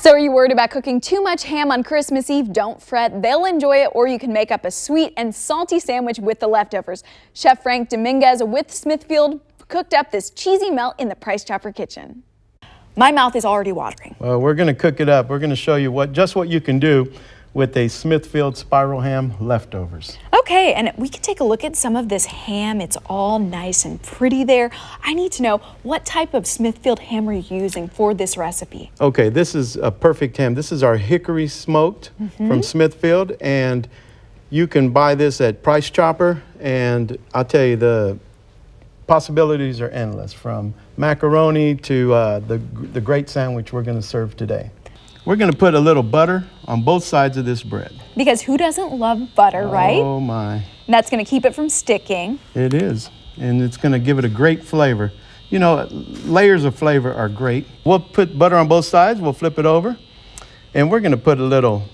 So are you worried about cooking too much ham on Christmas Eve? Don't fret, they'll enjoy it, or you can make up a sweet and salty sandwich with the leftovers. Chef Frank Dominguez with Smithfield cooked up this cheesy melt in the Price Chopper kitchen. My mouth is already watering. Well, we're going to cook it up. We're going to show you just what you can do with a Smithfield spiral ham leftovers. Okay, and we can take a look at some of this ham. It's all nice and pretty there. I need to know, what type of Smithfield ham are you using for this recipe? Okay, this is a perfect ham. This is our hickory smoked from Smithfield, and you can buy this at Price Chopper, and I'll tell you, the possibilities are endless, from macaroni to the great sandwich we're going to serve today. We're going to put a little butter on both sides of this bread. Because who doesn't love butter, right? Oh my. And that's going to keep it from sticking. It is, and it's going to give it a great flavor. You know, layers of flavor are great. We'll put butter on both sides, we'll flip it over, and we're going to put a little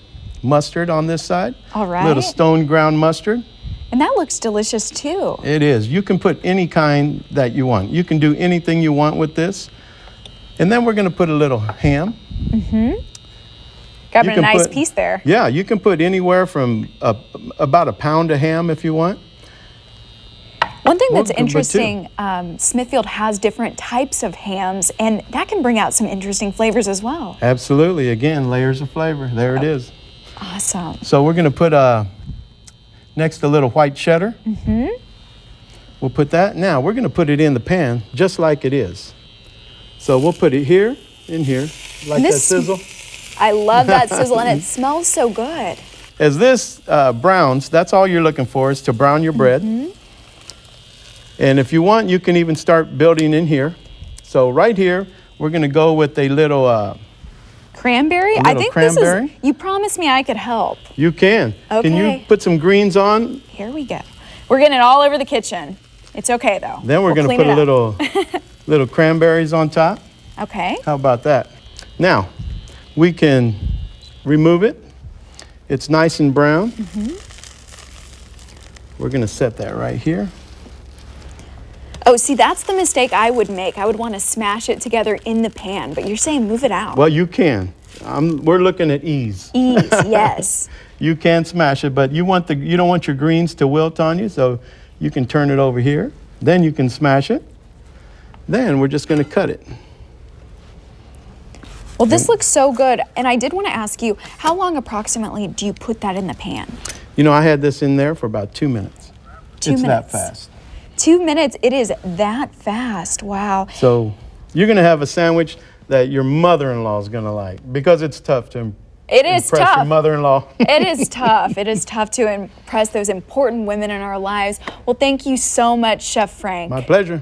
mustard on this side. All right. A little stone ground mustard. And that looks delicious too. It is. You can put any kind that you want. You can do anything you want with this. And then we're going to put a little ham. Grabbing a nice piece there. Yeah, you can put anywhere from about a pound of ham if you want. One thing that's interesting, Smithfield has different types of hams, and that can bring out some interesting flavors as well. Absolutely. Again, layers of flavor. There it is. Awesome. So we're going to put next a little white cheddar. We'll put that. Now we're going to put it in the pan just like it is. So we'll put it here, in here, like that sizzle. I love that sizzle, and it smells so good. As this browns, that's all you're looking for, is to brown your bread. And if you want, you can even start building in here. So right here, we're going to go with a little cranberry? I think cranberry. This is, you promised me I could help. You can. Okay. Can you put some greens on? Here we go. We're getting it all over the kitchen. It's okay though. Then we're going to put a little cranberries on top. Okay. How about that? Now, we can remove it. It's nice and brown. We're going to set that right here. Oh, see, that's the mistake I would make. I would want to smash it together in the pan, but you're saying move it out. Well, you can. We're looking at ease. Ease, yes. You can smash it, but you don't want your greens to wilt on you, so you can turn it over here. Then you can smash it. Then we're just going to cut it. Well, this looks so good, and I did want to ask you, how long approximately do you put that in the pan? You know, I had this in there for about 2 minutes. 2 minutes. It's that fast. 2 minutes, it is that fast, wow. So you're going to have a sandwich that your mother-in-law is going to like, because it's tough to impress your mother-in-law. It is tough. It is tough to impress those important women in our lives. Well, thank you so much, Chef Frank. My pleasure.